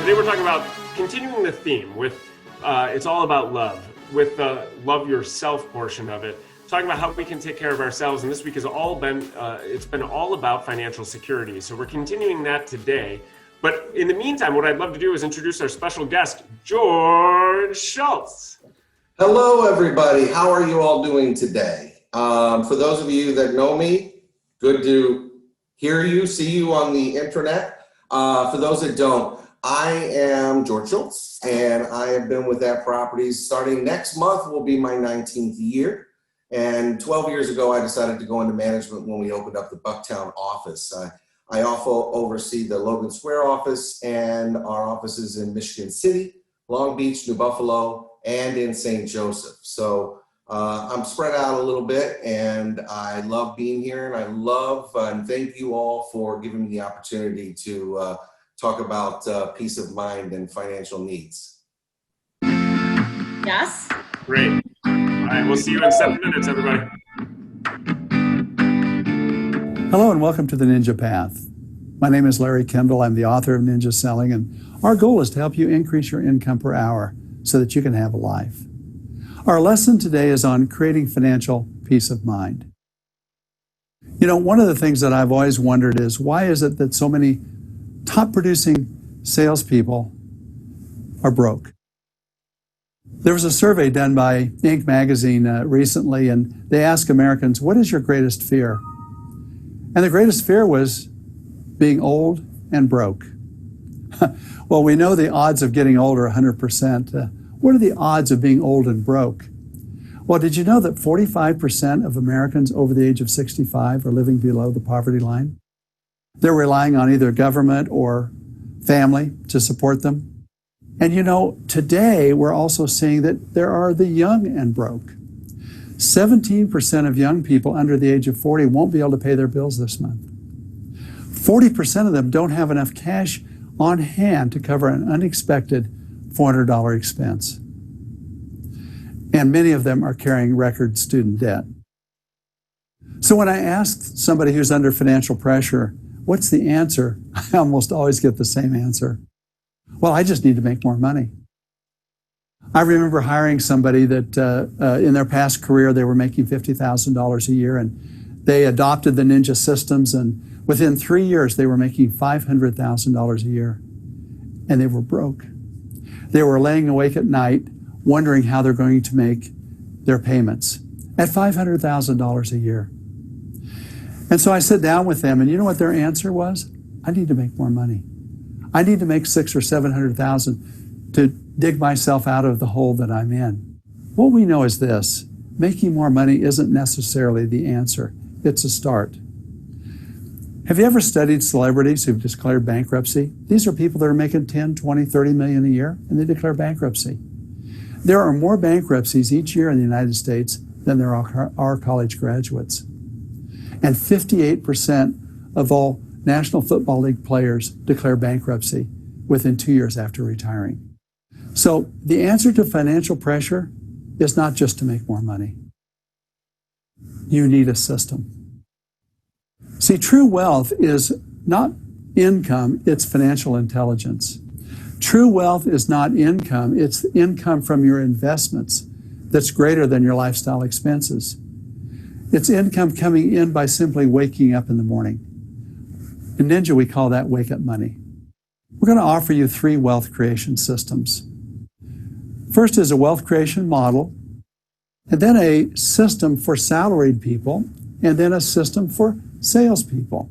Today we're talking about continuing the theme with it's all about love, with the love yourself portion of it. Talking about how we can take care of ourselves, and this week has all been it's been all about financial security. So we're continuing that today. But in the meantime, what I'd love to do is introduce our special guest, George Schultz. Hello, everybody. How are you all doing today? For those of you that know me, good to hear you, see you on the internet. For those that don't, I am George Schultz, and I have been with That Properties. Starting next month will be my 19th year. And 12 years ago, I decided to go into management when we opened up the Bucktown office. I also oversee the Logan Square office and our offices in Michigan City, Long Beach, New Buffalo, and in St. Joseph. So I'm spread out a little bit, and I love being here, and I love and thank you all for giving me the opportunity to talk about peace of mind and financial needs. Yes. Great. All right, we'll see you in 7 minutes, everybody. Hello and welcome to the Ninja Path. My name is Larry Kendall. I'm the author of Ninja Selling, and our goal is to help you increase your income per hour so that you can have a life. Our lesson today is on creating financial peace of mind. You know, one of the things that I've always wondered is why is it that so many top producing salespeople are broke? There was a survey done by Inc. magazine recently, and they asked Americans, what is your greatest fear? And the greatest fear was being old and broke. Well, we know the odds of getting old are 100%. What are the odds of being old and broke? Well, did you know that 45% of Americans over the age of 65 are living below the poverty line? They're relying on either government or family to support them. And you know, today we're also seeing that there are the young and broke. 17% of young people under the age of 40 won't be able to pay their bills this month. 40% of them don't have enough cash on hand to cover an unexpected $400 expense. And many of them are carrying record student debt. So when I ask somebody who's under financial pressure, what's the answer? I almost always get the same answer. Well, I just need to make more money. I remember hiring somebody that in their past career, they were making $50,000 a year, and they adopted the Ninja systems, and within 3 years, they were making $500,000 a year, and they were broke. They were laying awake at night wondering how they're going to make their payments at $500,000 a year. And so I sat down with them, and you know what their answer was? I need to make more money. I need to make $600,000 or $700,000 to dig myself out of the hole that I'm in. What we know is this: making more money isn't necessarily the answer. It's a start. Have you ever studied celebrities who've declared bankruptcy? These are people that are making 10, 20, 30 million a year, and they declare bankruptcy. There are more bankruptcies each year in the United States than there are college graduates. And 58% of all National Football League players declare bankruptcy within 2 years after retiring. So the answer to financial pressure is not just to make more money. You need a system. See, true wealth is not income, it's financial intelligence. True wealth is not income, it's income from your investments that's greater than your lifestyle expenses. It's income coming in by simply waking up in the morning. In Ninja, we call that wake-up money. We're going to offer you 3 wealth creation systems. First is a wealth creation model, and then a system for salaried people, and then a system for salespeople.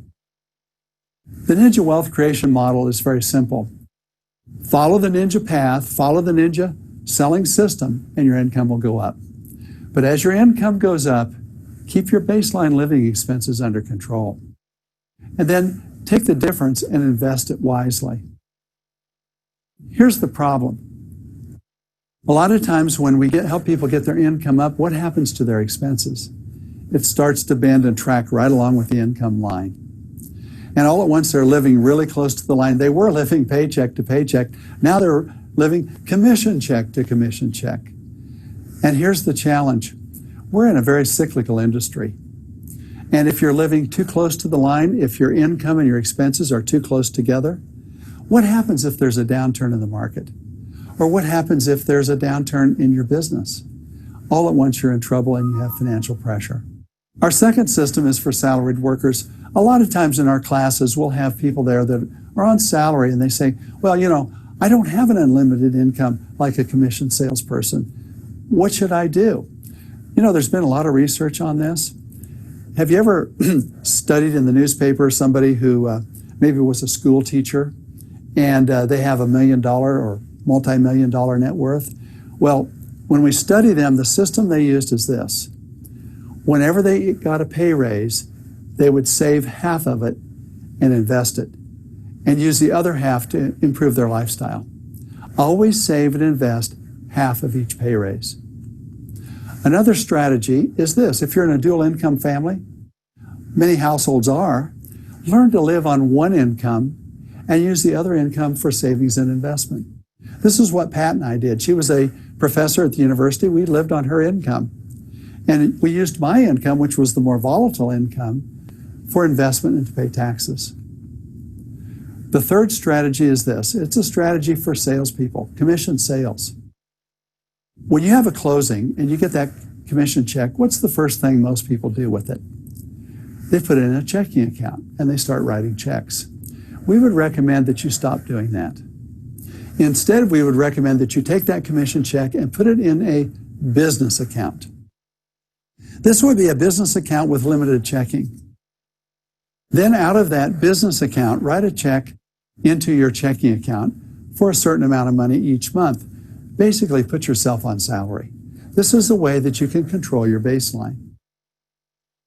The Ninja wealth creation model is very simple. Follow the Ninja path, follow the Ninja selling system, and your income will go up. But as your income goes up, keep your baseline living expenses under control. And then take the difference and invest it wisely. Here's the problem. A lot of times when we help people get their income up, what happens to their expenses? It starts to bend and track right along with the income line. And all at once they're living really close to the line. They were living paycheck to paycheck. Now they're living commission check to commission check. And here's the challenge. We're in a very cyclical industry. And if you're living too close to the line, if your income and your expenses are too close together, What happens if there's a downturn in the market? Or what happens if there's a downturn in your business? All at once you're in trouble and you have financial pressure. Our second system is for salaried workers. A lot of times in our classes, we'll have people there that are on salary and they say, well, I don't have an unlimited income like a commission salesperson. What should I do? There's been a lot of research on this. Have you ever studied in the newspaper somebody who maybe was a school teacher and they have $1 million or multi-million-dollar net worth? Well, when we study them, the system they used is this. Whenever they got a pay raise, they would save half of it and invest it and use the other half to improve their lifestyle. Always save and invest half of each pay raise. Another strategy is this. If you're in a dual income family, many households are, learn to live on one income and use the other income for savings and investment. This is what Pat and I did. She was a professor at the university. We lived on her income. And we used my income, which was the more volatile income, for investment and to pay taxes. The third strategy is this. It's a strategy for salespeople, commission sales. When you have a closing and you get that commission check, what's the first thing most people do with it? They put it in a checking account and they start writing checks. We would recommend that you stop doing that. Instead, we would recommend that you take that commission check and put it in a business account. This would be a business account with limited checking. Then out of that business account, write a check into your checking account for a certain amount of money each month. Basically, put yourself on salary. This is a way that you can control your baseline.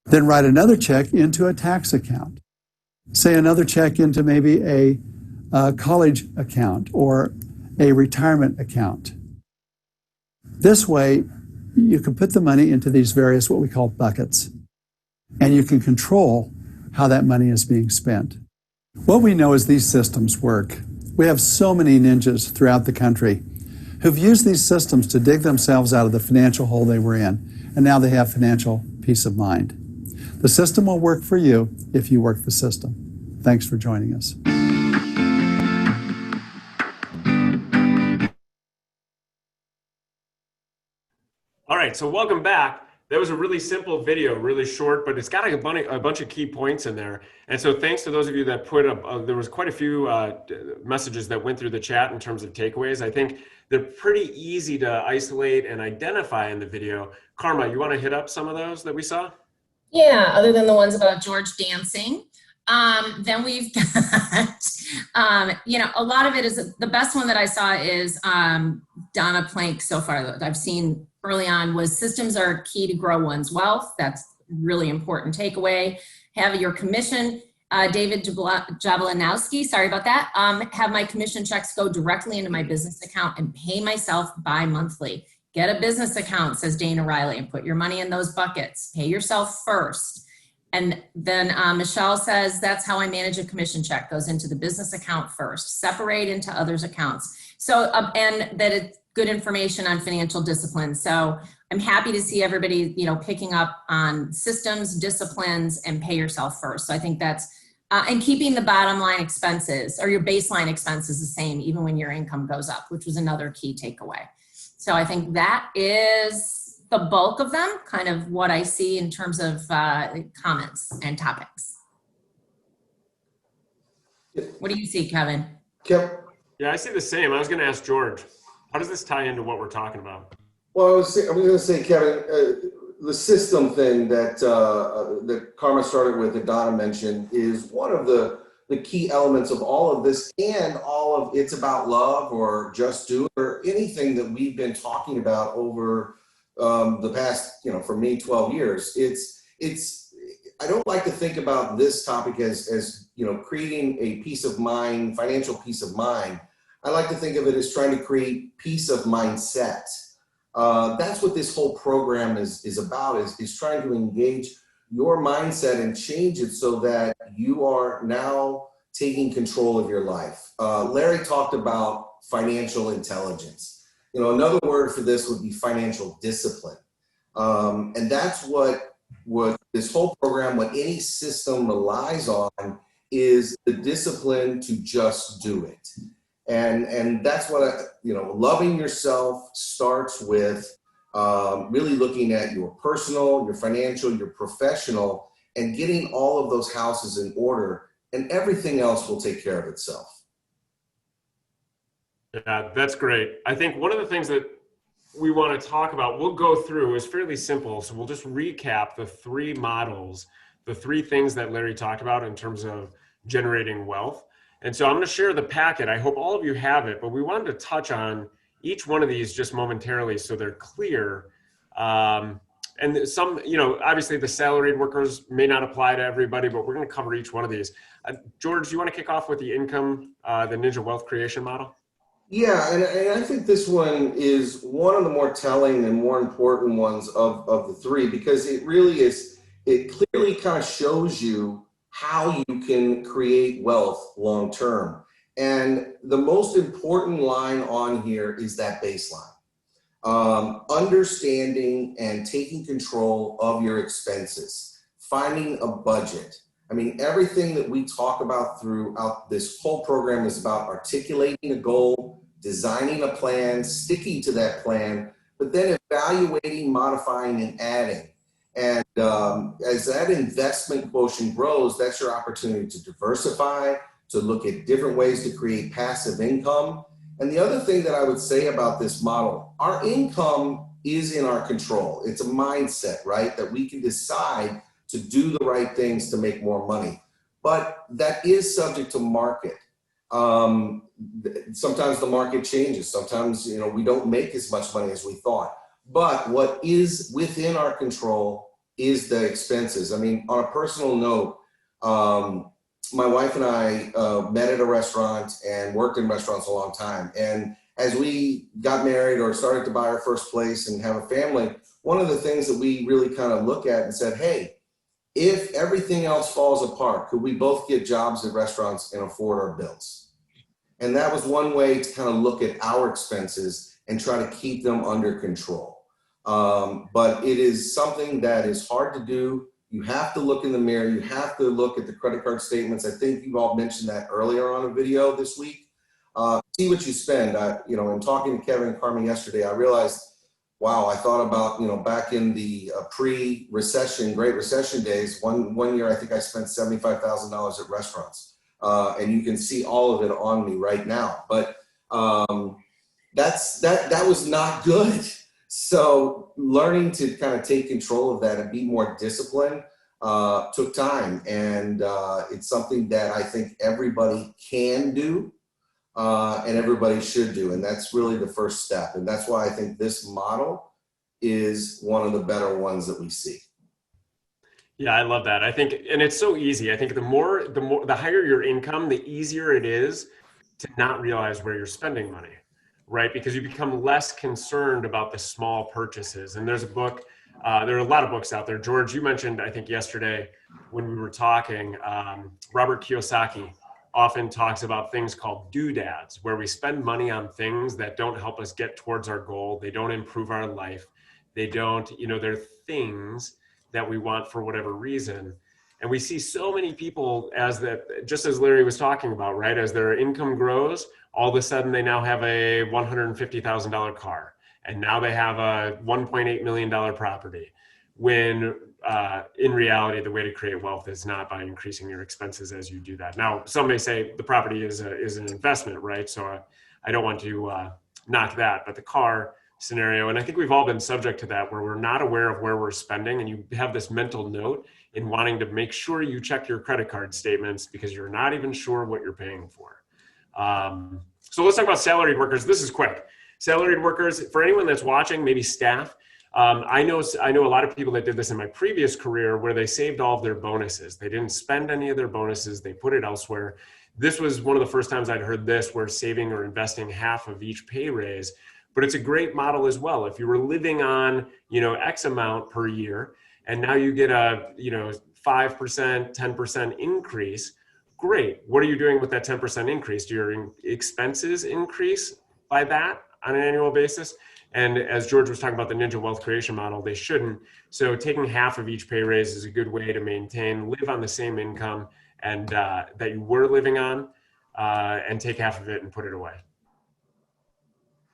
Then write another check into a tax account. Say another check into maybe a college account or a retirement account. This way, you can put the money into these various what we call buckets, and you can control how that money is being spent. What we know is these systems work. We have so many ninjas throughout the country who've used these systems to dig themselves out of the financial hole they were in, and now they have financial peace of mind. The system will work for you if you work the system. Thanks for joining us. All right, so welcome back. That was a really simple video, really short, but it's got a bunch of key points in there. And so thanks to those of you that put up, there was quite a few messages that went through the chat in terms of takeaways. I think they're pretty easy to isolate and identify in the video. Carma, you want to hit up some of those that we saw? Yeah, other than the ones about George dancing. Then we've got, a lot of it is, the best one that I saw is Donna Plank so far that I've seen early on was systems are key to grow one's wealth. That's really important takeaway. Have your commission, David Jablonowski, sorry about that. Have my commission checks go directly into my business account and pay myself bi-monthly. Get a business account, says Dana Riley, and put your money in those buckets. Pay yourself first. And then Michelle says, that's how I manage a commission check, goes into the business account first, separate into others' accounts. So, and that it's good information on financial discipline. So I'm happy to see everybody, picking up on systems, disciplines, and pay yourself first. So I think that's, and keeping the bottom line expenses or your baseline expenses the same, even when your income goes up, which was another key takeaway. So I think that is the bulk of them, kind of what I see in terms of comments and topics. What do you see, Kevin? Yep. Yeah, I see the same. I was going to ask George, how does this tie into what we're talking about? Well, I was going to say, Kevin, the system thing that that Carma started with, that Donna mentioned, is one of the key elements of all of this, and all of It's About Love or Just Do It or anything that we've been talking about over the past, for me, 12 years. It's I don't like to think about this topic as creating a peace of mind, financial peace of mind. I like to think of it as trying to create peace of mindset. That's what this whole program is about, is trying to engage your mindset and change it so that you are now taking control of your life. Larry talked about financial intelligence. Another word for this would be financial discipline. And that's what this whole program, what any system relies on, is the discipline to just do it. And that's what loving yourself starts with really looking at your personal, your financial, your professional, and getting all of those houses in order, and everything else will take care of itself. Yeah, that's great. I think one of the things that we want to talk about, we'll go through, is fairly simple. So we'll just recap the three models, the three things that Larry talked about in terms of generating wealth. And so I'm going to share the packet. I hope all of you have it, but we wanted to touch on each one of these just momentarily so they're clear. And some, obviously the salaried workers may not apply to everybody, but we're going to cover each one of these. George, do you want to kick off with the income, the Ninja Wealth Creation Model? Yeah, and I think this one is one of the more telling and more important ones of the three, because it really is, it clearly kind of shows you how you can create wealth long term. And the most important line on here is that baseline. Understanding and taking control of your expenses, finding a budget. I mean, everything that we talk about throughout this whole program is about articulating a goal, designing a plan, sticking to that plan, but then evaluating, modifying, and adding. And as that investment quotient grows, that's your opportunity to diversify, to look at different ways to create passive income. And the other thing that I would say about this model, our income is in our control. It's a mindset, right? That we can decide to do the right things to make more money. But that is subject to market. Sometimes the market changes. Sometimes, we don't make as much money as we thought. But what is within our control is the expenses. I mean, on a personal note, my wife and I met at a restaurant and worked in restaurants a long time. And as we got married or started to buy our first place and have a family, one of the things that we really kind of look at and said, hey, if everything else falls apart, could we both get jobs at restaurants and afford our bills? And that was one way to kind of look at our expenses and try to keep them under control. But it is something that is hard to do. You have to look in the mirror. You have to look at the credit card statements. I think you all mentioned that earlier on a video this week. See what you spend. In talking to Kevin and Carma yesterday, I realized, wow, I thought about, back in the pre-recession, Great Recession days, one year I think I spent $75,000 at restaurants. And you can see all of it on me right now. But that was not good. So learning to kind of take control of that and be more disciplined took time. And it's something that I think everybody can do and everybody should do. And that's really the first step. And that's why I think this model is one of the better ones that we see. Yeah, I love that. I think, and it's so easy. I think the higher your income, the easier it is to not realize where you're spending money, right? Because you become less concerned about the small purchases. And there's a book, there are a lot of books out there. George, you mentioned, I think yesterday when we were talking, Robert Kiyosaki often talks about things called doodads, where we spend money on things that don't help us get towards our goal. They don't improve our life. They don't, they're things that we want for whatever reason. And we see so many people just as Larry was talking about, right? As their income grows, all of a sudden they now have a $150,000 car. And now they have a $1.8 million property. When in reality, the way to create wealth is not by increasing your expenses as you do that. Now, some may say the property is an investment, right? So I don't want to knock that, but the car scenario, and I think we've all been subject to that, where we're not aware of where we're spending, and you have this mental note in wanting to make sure you check your credit card statements because you're not even sure what you're paying for. So let's talk about salaried workers. This is quick. Salaried workers, for anyone that's watching, maybe staff, I know a lot of people that did this in my previous career where they saved all of their bonuses. They didn't spend any of their bonuses. They put it elsewhere. This was one of the first times I'd heard this, where saving or investing half of each pay raise. But it's a great model as well. If you were living on, X amount per year, and now you get a, 5%, 10% increase, great. What are you doing with that 10% increase? Do your expenses increase by that on an annual basis? And as George was talking about the Ninja Wealth Creation Model, they shouldn't. So taking half of each pay raise is a good way to live on the same income and that you were living on, and take half of it and put it away.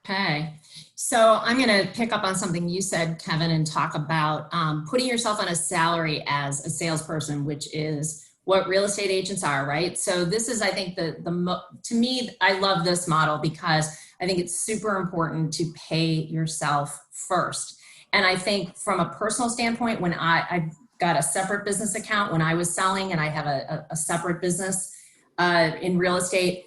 Okay, so I'm going to pick up on something you said, Kevin, and talk about putting yourself on a salary as a salesperson, which is what real estate agents are, right? So this is, I think, to me, I love this model because I think it's super important to pay yourself first. And I think from a personal standpoint, when I got a separate business account when I was selling, and I have a separate business in real estate,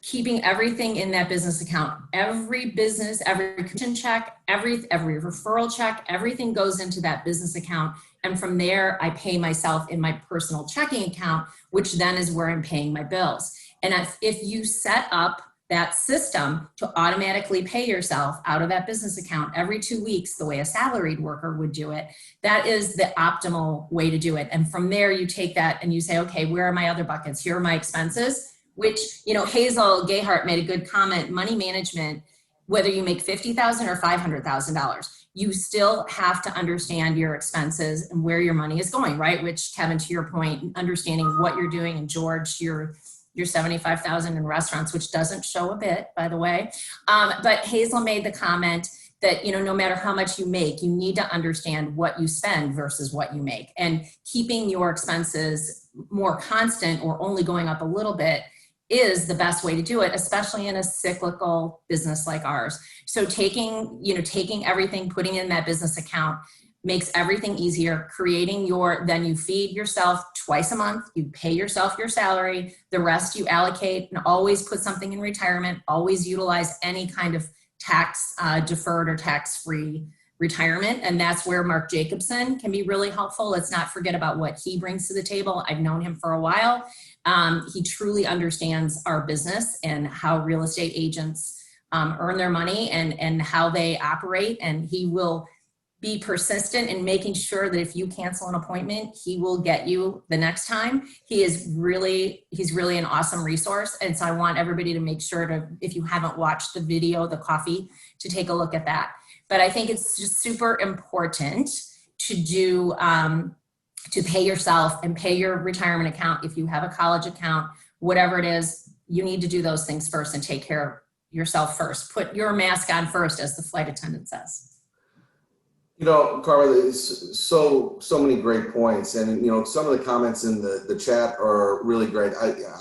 keeping everything in that business account, every business, every commission check, every referral check, everything goes into that business account. And from there, I pay myself in my personal checking account, which then is where I'm paying my bills. And if you set up that system to automatically pay yourself out of that business account every 2 weeks, the way a salaried worker would do it, that is the optimal way to do it. And from there, you take that and you say, okay, where are my other buckets? Here are my expenses. Which, Hazel Gayhart made a good comment, money management, whether you make $50,000 or $500,000, you still have to understand your expenses and where your money is going, right? Which, Kevin, to your point, understanding what you're doing, and George, your $75,000 in restaurants, which doesn't show a bit, by the way. But Hazel made the comment that, no matter how much you make, you need to understand what you spend versus what you make, and keeping your expenses more constant or only going up a little bit is the best way to do it, especially in a cyclical business like ours. So taking everything, putting in that business account makes everything easier. Then you feed yourself twice a month, you pay yourself your salary, the rest you allocate, and always put something in retirement, always utilize any kind of tax deferred or tax-free retirement. And that's where Mark Jacobson can be really helpful. Let's not forget about what he brings to the table. I've known him for a while. He truly understands our business and how real estate agents earn their money and how they operate. And he will be persistent in making sure that if you cancel an appointment, he will get you the next time. He's really an awesome resource. And so I want everybody to make sure to, if you haven't watched the video, the coffee, to take a look at that. But I think it's just super important to do, to pay yourself and pay your retirement account. If you have a college account, whatever it is, you need to do those things first and take care of yourself first. Put your mask on first, as the flight attendant says. Carma, there's so many great points. And, some of the comments in the chat are really great.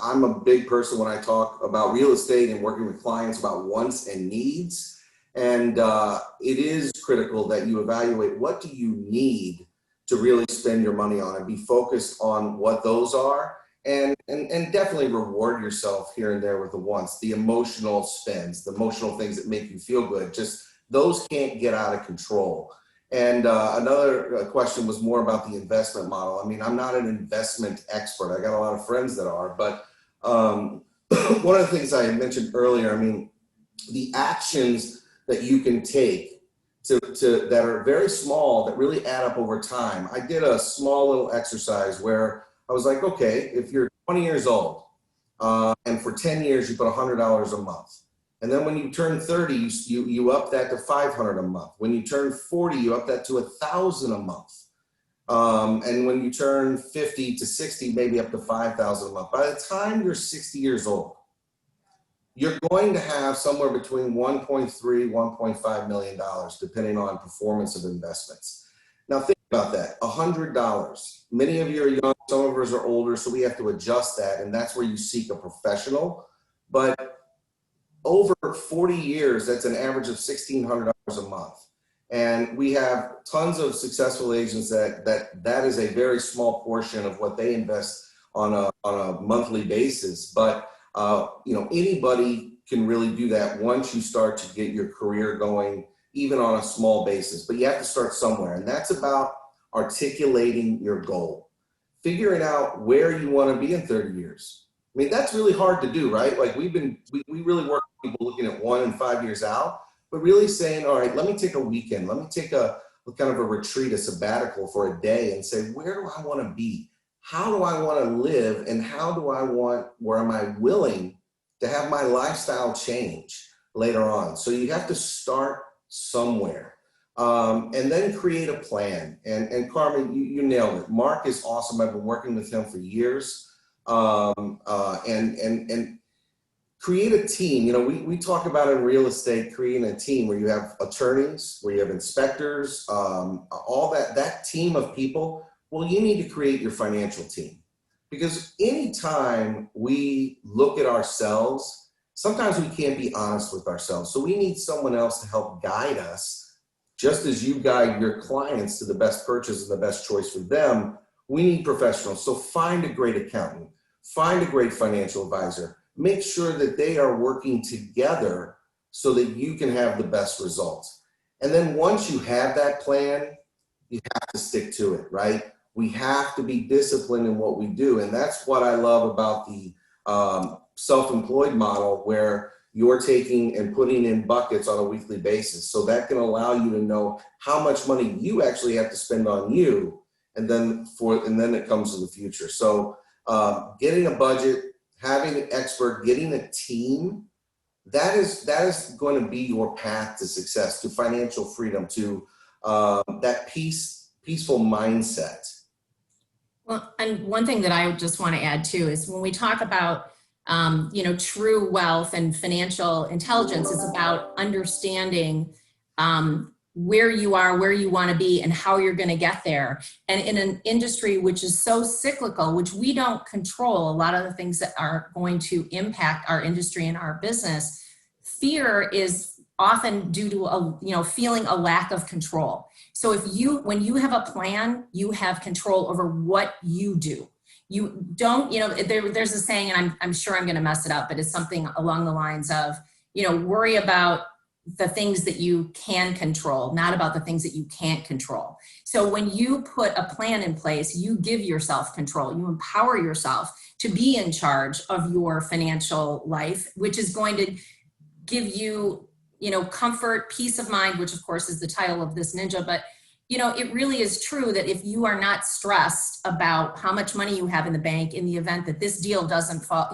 I'm a big person when I talk about real estate and working with clients about wants and needs. And it is critical that you evaluate what do you need to really spend your money on, and be focused on what those are, and definitely reward yourself here and there with the wants, the emotional spends, the emotional things that make you feel good. Just those can't get out of control. And another question was more about the investment model. I mean, I'm not an investment expert. I got a lot of friends that are, but one of the things I mentioned earlier, I mean, the actions that you can take that are very small, that really add up over time. I did a small little exercise where I was like, okay, if you're 20 years old and for 10 years you put $100 a month, and then when you turn 30, you up that to $500 a month. When you turn 40, you up that to $1,000 a month. And when you turn 50 to 60, maybe up to $5,000 a month. By the time you're 60 years old, you're going to have somewhere between $1.3, $1.5 million, depending on performance of investments. Now think about that, $100. Many of you are young, some of us are older, so we have to adjust that, and that's where you seek a professional. But over 40 years, that's an average of $1,600 a month. And we have tons of successful agents that is a very small portion of what they invest on a monthly basis. But anybody can really do that once you start to get your career going, even on a small basis. But you have to start somewhere, and that's about articulating your goal, figuring out where you want to be in 30 years. I mean, that's really hard to do, right? Like we really work with people looking at 1 and 5 years out, but really saying, all right, let me take a weekend, let me take a kind of a retreat, a sabbatical for a day, and say, where do I want to be? How do I want to live? And where am I willing to have my lifestyle change later on? So you have to start somewhere, and then create a plan. And Carmen, you nailed it. Mark is awesome. I've been working with him for years. and create a team. You know, we talk about in real estate, creating a team where you have attorneys, where you have inspectors, all that team of people. Well, you need to create your financial team, because anytime we look at ourselves, sometimes we can't be honest with ourselves. So we need someone else to help guide us, just as you guide your clients to the best purchase and the best choice for them. We need professionals. So find a great accountant, find a great financial advisor, make sure that they are working together so that you can have the best results. And then once you have that plan, you have to stick to it, right? We have to be disciplined in what we do. And that's what I love about the self-employed model, where you're taking and putting in buckets on a weekly basis. So that can allow you to know how much money you actually have to spend on you. And then it comes to the future. So getting a budget, having an expert, getting a team, that is going to be your path to success, to financial freedom, to that peaceful mindset. Well, and one thing that I just want to add too is when we talk about, true wealth and financial intelligence, is about understanding where you are, where you want to be, and how you're going to get there. And in an industry which is so cyclical, which we don't control a lot of the things that are going to impact our industry and our business, fear is often due to feeling a lack of control. So when you have a plan, you have control over what you do. You don't, there's a saying, and I'm sure I'm going to mess it up, but it's something along the lines of, worry about the things that you can control, not about the things that you can't control. So when you put a plan in place, you give yourself control, you empower yourself to be in charge of your financial life, which is going to give you, comfort, peace of mind, which of course is the title of this Ninja. But, it really is true that if you are not stressed about how much money you have in the bank in the event that this deal doesn't fall,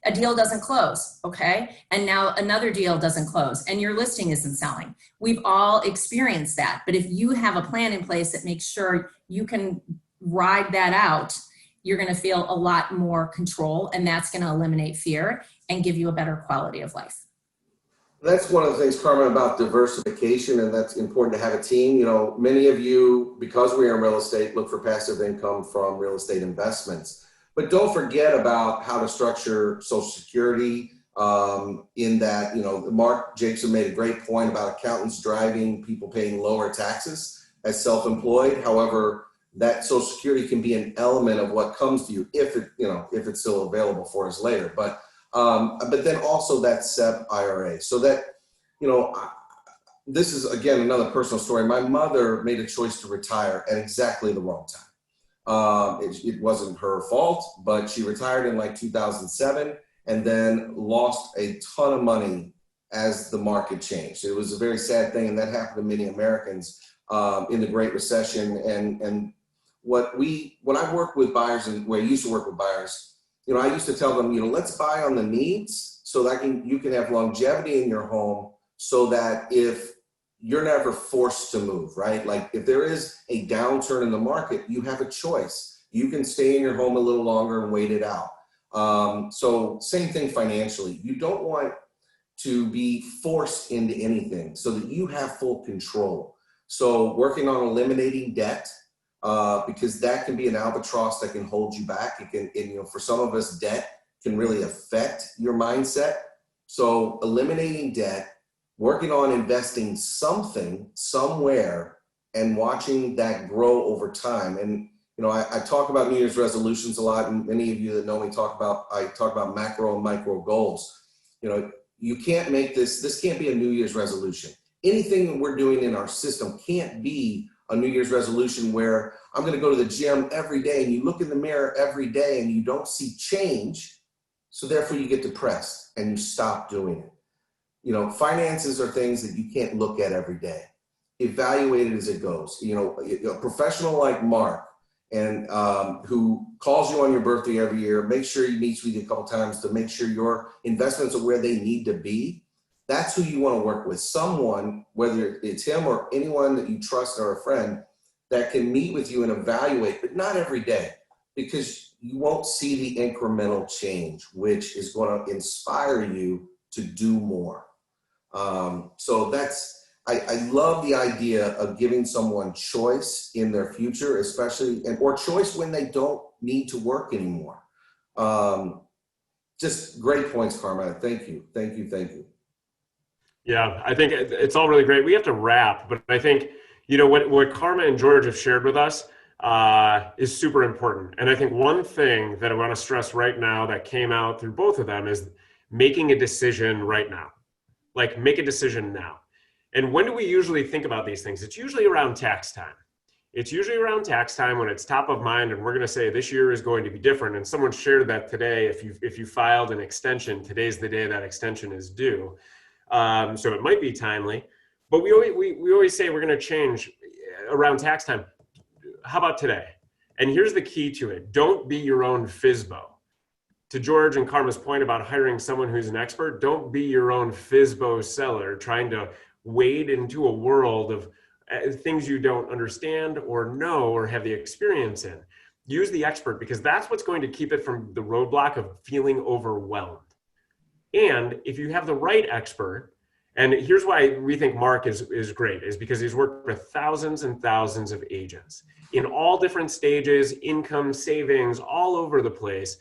a deal doesn't close, okay? And now another deal doesn't close and your listing isn't selling. We've all experienced that. But if you have a plan in place that makes sure you can ride that out, you're going to feel a lot more control, and that's going to eliminate fear and give you a better quality of life. That's one of the things, Carmen, about diversification, and that's important to have a team. Many of you, because we are in real estate, look for passive income from real estate investments. But don't forget about how to structure Social Security in that, Mark Jacobson made a great point about accountants driving people paying lower taxes as self-employed. However, that Social Security can be an element of what comes to you if it's still available for us later. But then also that SEP IRA. So that, this is, again, another personal story. My mother made a choice to retire at exactly the wrong time. It wasn't her fault, but she retired in like 2007 and then lost a ton of money as the market changed. It was a very sad thing, and that happened to many Americans in the Great Recession. And when I work with buyers, and where I used to work with buyers, I used to tell them, let's buy on the needs so that you can have longevity in your home, so that if you're never forced to move, right? Like if there is a downturn in the market, you have a choice. You can stay in your home a little longer and wait it out. So same thing financially. You don't want to be forced into anything, so that you have full control. So working on eliminating debt, because that can be an albatross that can hold you back. It can, for some of us, debt can really affect your mindset. So eliminating debt, working on investing something somewhere, and watching that grow over time. And I talk about New Year's resolutions a lot, and many of you that know me I talk about macro and micro goals. You can't make this can't be a New Year's resolution. Anything that we're doing in our system can't be a New Year's resolution where I'm going to go to the gym every day, and you look in the mirror every day and you don't see change. So therefore you get depressed and you stop doing it. Finances are things that you can't look at every day. Evaluate it as it goes. A professional like Mark, and who calls you on your birthday every year, make sure he meets with you a couple times to make sure your investments are where they need to be. That's who you want to work with. Someone, whether it's him or anyone that you trust or a friend, that can meet with you and evaluate, but not every day, because you won't see the incremental change, which is going to inspire you to do more. So I love the idea of giving someone choice in their future, especially, or choice when they don't need to work anymore. Just great points, Carma. Thank you. Yeah, I think it's all really great. We have to wrap, but I think, what Carma and George have shared with us is super important. And I think one thing that I want to stress right now that came out through both of them is making a decision right now. Like, make a decision now. And when do we usually think about these things? It's usually around tax time. It's usually around tax time when it's top of mind and we're going to say this year is going to be different. And someone shared that today, if you filed an extension, today's the day that extension is due. So it might be timely, but we always say we're going to change around tax time. How about today? And here's the key to it. Don't be your own FSBO. To George and Carma's point about hiring someone who's an expert, don't be your own FSBO seller trying to wade into a world of things you don't understand or know or have the experience in. Use the expert, because that's what's going to keep it from the roadblock of feeling overwhelmed. And if you have the right expert, and here's why we think Mark is great, is because he's worked with thousands and thousands of agents in all different stages, income, savings, all over the place.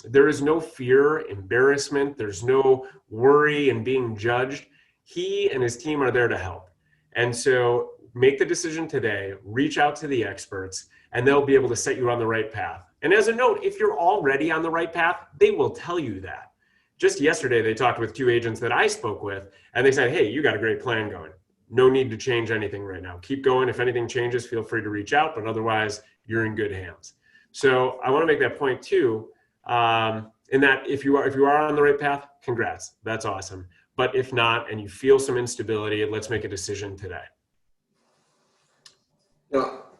There is no fear, embarrassment. There's no worry in being judged. He and his team are there to help. And so make the decision today, reach out to the experts, and they'll be able to set you on the right path. And as a note, if you're already on the right path, they will tell you that. Just yesterday, they talked with 2 agents that I spoke with, and they said, hey, you got a great plan going. No need to change anything right now. Keep going. If anything changes, feel free to reach out, but otherwise, you're in good hands. So I want to make that point too, in that if you are on the right path, congrats. That's awesome. But if not, and you feel some instability, let's make a decision today.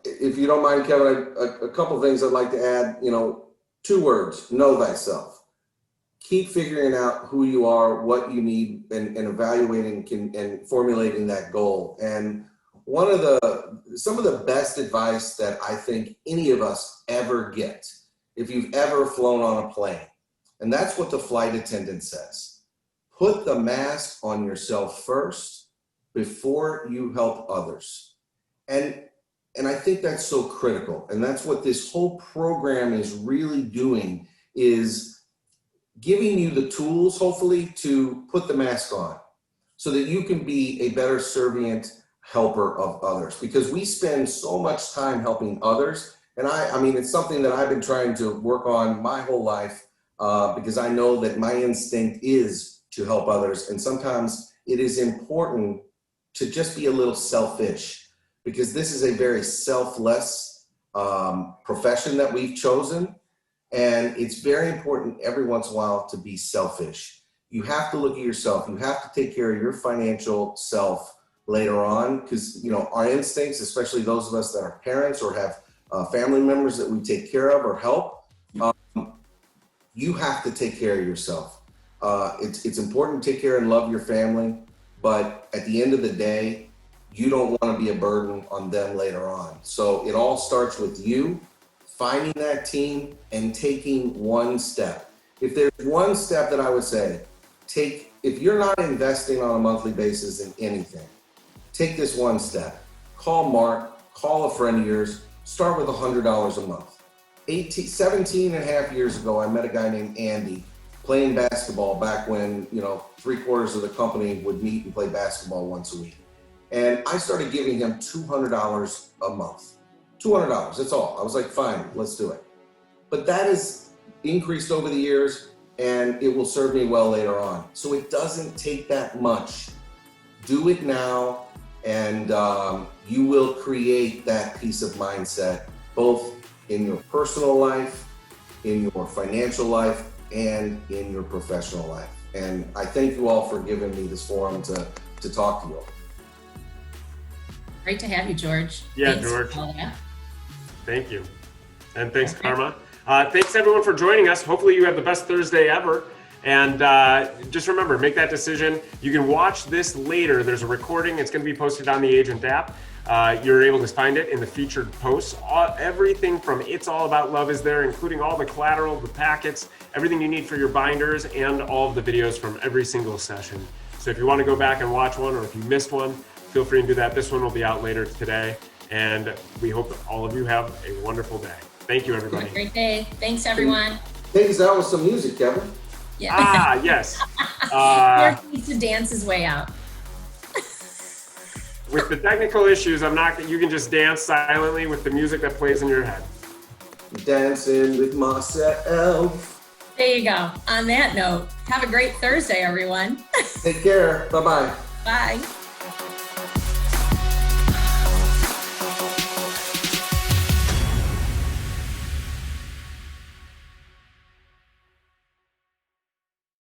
If you don't mind, Kevin, a couple of things I'd like to add. 2 words: know thyself. Keep figuring out who you are, what you need, and evaluating and formulating that goal. And some of the best advice that I think any of us ever get, if you've ever flown on a plane, and that's what the flight attendant says: put the mask on yourself first before you help others. And I think that's so critical. And that's what this whole program is really doing, is giving you the tools, hopefully, to put the mask on so that you can be a better servant helper of others. Because we spend so much time helping others. And I mean, it's something that I've been trying to work on my whole life, because I know that my instinct is to help others. And sometimes it is important to just be a little selfish, because this is a very selfless profession that we've chosen. And it's very important every once in a while to be selfish. You have to look at yourself. You have to take care of your financial self later on, because our instincts, especially those of us that are parents or have family members that we take care of or help, you have to take care of yourself. It's important to take care and love your family, but at the end of the day, you don't want to be a burden on them later on. So it all starts with you finding that team and taking one step. If there's one step that I would say, if you're not investing on a monthly basis in anything, take this one step. Call Mark, call a friend of yours, start with $100 a month. 17 and a half years ago, I met a guy named Andy playing basketball back when, 3/4 of the company would meet and play basketball once a week. And I started giving him $200 a month. $200, that's all. I was like, fine, let's do it. But that has increased over the years, and it will serve me well later on. So it doesn't take that much. Do it now, and you will create that peace of mindset, both in your personal life, in your financial life, and in your professional life. And I thank you all for giving me this forum to talk to you all. Great to have you, George. Yeah, Thanks George. for all that. Thank you. And thanks, Carma. Thanks, everyone, for joining us. Hopefully you have the best Thursday ever. And just remember, make that decision. You can watch this later. There's a recording. It's going to be posted on the Agent app. You're able to find it in the featured posts. Everything from It's All About Love is there, including all the collateral, the packets, everything you need for your binders, and all of the videos from every single session. So if you want to go back and watch one, or if you missed one, feel free to do that. This one will be out later today. And we hope that all of you have a wonderful day. Thank you, everybody. Have a great day. Thanks, everyone. Take us out with some music, Kevin. Yeah. Yes. Mark needs to dance his way out. With the technical issues, you can just dance silently with the music that plays in your head. Dancing with myself. There you go. On that note, have a great Thursday, everyone. Take care. Bye-bye. Bye.